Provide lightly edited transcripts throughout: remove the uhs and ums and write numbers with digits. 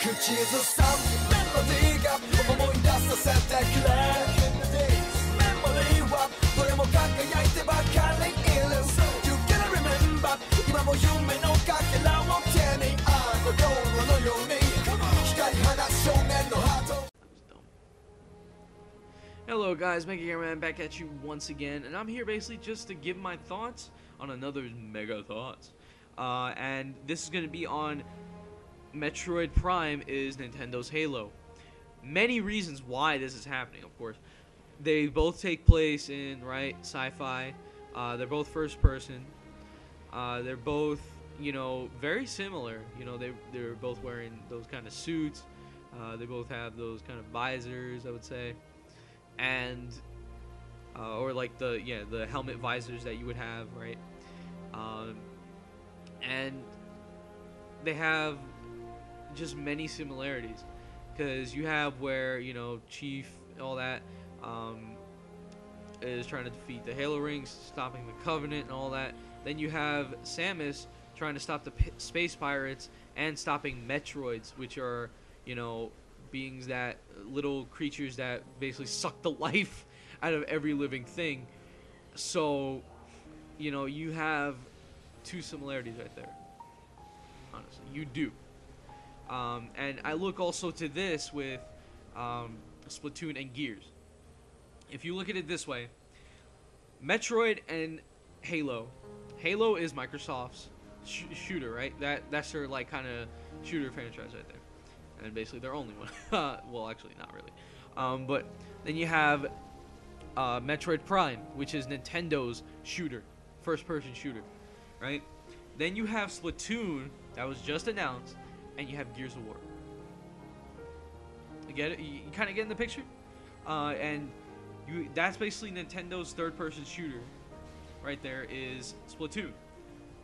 口ずさむメロディーが思い出させてくれメモリーはどれも輝いてばかりいる You gotta remember 今も夢のかけらを手にあの頃のように光り放つ少年のハート Hello guys, Mega Gamerman back at you once again, and I'm here basically just to give my thoughts on another Mega Thoughts. And this is going to be on Metroid Prime is Nintendo's Halo. Many reasons why this is happening, of course. They both take place in, sci-fi. They're both first person. They're both, very similar. They're both wearing those kind of suits. They both have those kind of visors, I would say. And or like the helmet visors that you would have, right? And they have just many similarities, because you have where Chief, all that, is trying to defeat the Halo rings, stopping the Covenant and all that. Then you have Samus trying to stop the space pirates and stopping Metroids, which are beings, that little creatures that basically suck the life out of every living thing. So you have two similarities right there. Honestly, you do. And I look also to this with Splatoon and Gears. If you look at it this way, Metroid and Halo. Halo is Microsoft's shooter, right? That's their kind of shooter franchise right there. And basically their only one. Well, actually not really. But then you have Metroid Prime, which is Nintendo's shooter, first-person shooter, right? Then you have Splatoon, that was just announced, and you have Gears of War. You get it? You kind of get in the picture? And that's basically Nintendo's third-person shooter. Right there is Splatoon.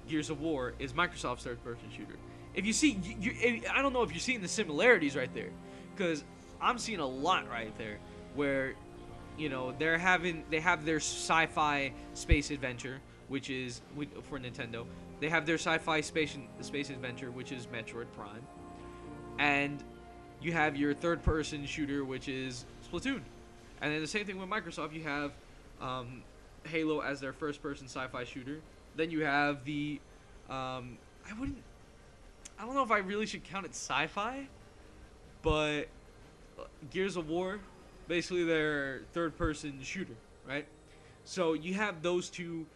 Gears of War is Microsoft's third-person shooter. If you see, I don't know if you're seeing the similarities right there, because I'm seeing a lot right there, where they have their sci-fi space adventure, which is for Nintendo. They have their sci-fi space adventure, which is Metroid Prime, and you have your third-person shooter, which is Splatoon. And then the same thing with Microsoft. You have Halo as their first-person sci-fi shooter. Then you have the I don't know if I really should count it sci-fi, but Gears of War, basically their third-person shooter, right? So you have those two,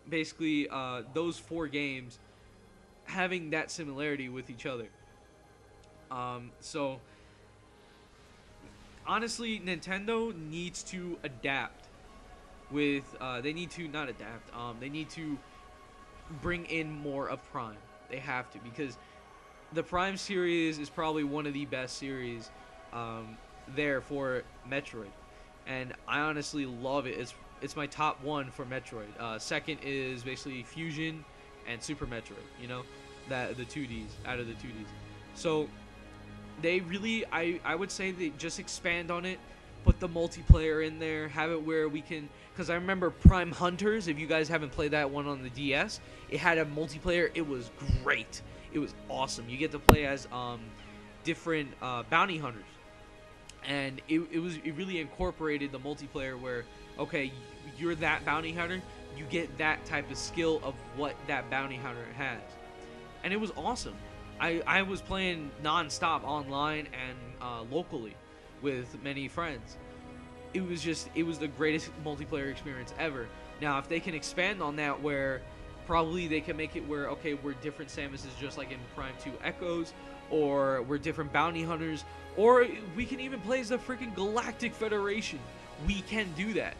basically those four games having that similarity with each other. So honestly, Nintendo needs to adapt with they need to not adapt. They need to bring in more of Prime. They have to, because the Prime series is probably one of the best series there for Metroid, and I honestly love it. It's my top one for Metroid. Second is basically Fusion and Super Metroid. That the 2Ds out of the 2Ds. So they really, I would say they just expand on it, put the multiplayer in there, have it where we can, because I remember Prime Hunters, if you guys haven't played that one on the DS, it had a multiplayer. It was great. It was awesome. You get to play as different bounty hunters, and it really incorporated the multiplayer where, okay, you're that bounty hunter, you get that type of skill of what that bounty hunter has, and it was awesome. I was playing non-stop online and locally with many friends. It was the greatest multiplayer experience ever. Now, if they can expand on that, where probably they can make it where, okay, we're different Samuses, just like in Prime 2 Echoes, or we're different bounty hunters, or we can even play as the freaking Galactic Federation. We can do that,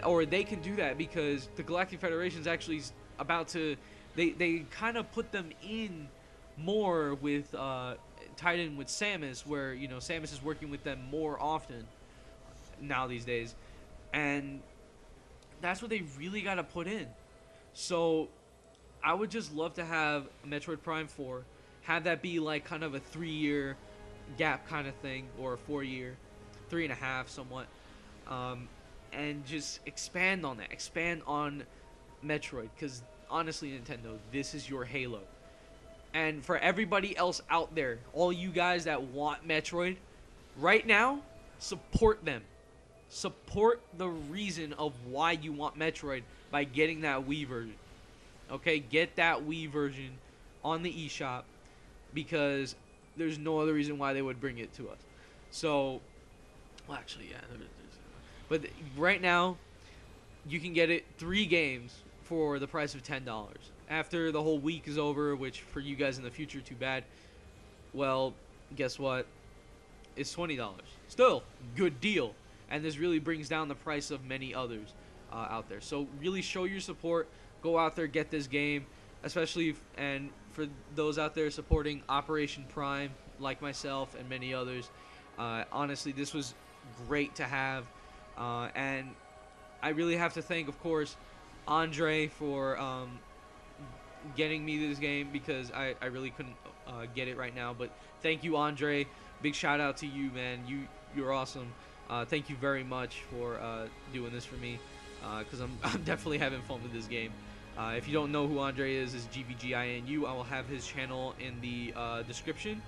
or they can do that, because the Galactic Federation's actually about to, they kind of put them in more with tied in with Samus, where Samus is working with them more often now these days, and that's what they really got to put in. So I would just love to have Metroid Prime 4, have that be like kind of a 3-year gap kind of thing, or a 4-year, 3.5 somewhat, and just expand on that, expand on Metroid, because honestly, Nintendo, this is your Halo. And for everybody else out there, all you guys that want Metroid, right now, support them. Support the reason of why you want Metroid by getting that Wii version. Okay, get that Wii version on the eShop because there's no other reason why they would bring it to us. So, well, actually, yeah. But right now, you can get it 3 games for the price of $10. After the whole week is over, which for you guys in the future, too bad. Well, guess what? It's $20. Still, good deal. And this really brings down the price of many others out there. So really show your support. Go out there, get this game, especially and for those out there supporting Operation Prime, like myself and many others. Honestly, this was great to have, and I really have to thank, of course, Andre for getting me this game because I really couldn't get it right now. But thank you, Andre. Big shout out to you, man. You're awesome. Thank you very much for doing this for me because I'm definitely having fun with this game. If you don't know who Andre is GBGINU. I will have his channel in the description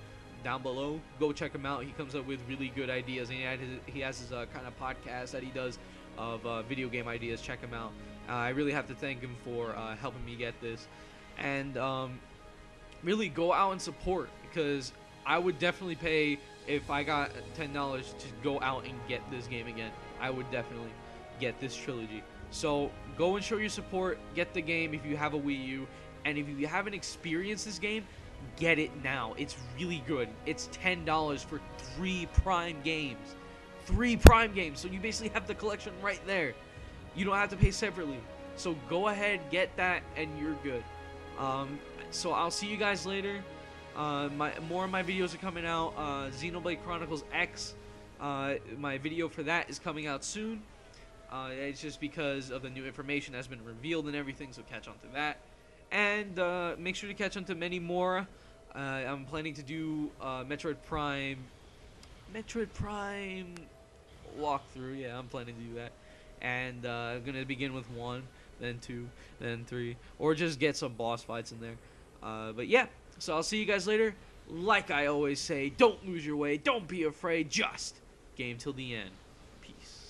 down below. Go check him out. He comes up with really good ideas, and he has his kind of podcast that he does of video game ideas. Check him out. I really have to thank him for helping me get this, and really go out and support because I would definitely pay if I got $10 to go out and get this game again. I would definitely get this trilogy. So go and show your support. Get the game if you have a Wii U, and if you haven't experienced this game, get it now. It's really good. It's $10 for 3 Prime games. 3 Prime games. So you basically have the collection right there. You don't have to pay separately. So go ahead, get that, and you're good. So I'll see you guys later. More of my videos are coming out. Xenoblade Chronicles X, my video for that is coming out soon. It's just because of the new information that's been revealed and everything, so catch on to that. And make sure to catch on to many more. I'm planning to do Metroid Prime walkthrough. Yeah, I'm planning to do that. And I'm going to begin with 1, then 2, then 3, or just get some boss fights in there. But yeah, so I'll see you guys later. Like I always say, don't lose your way, don't be afraid, just game till the end. Peace.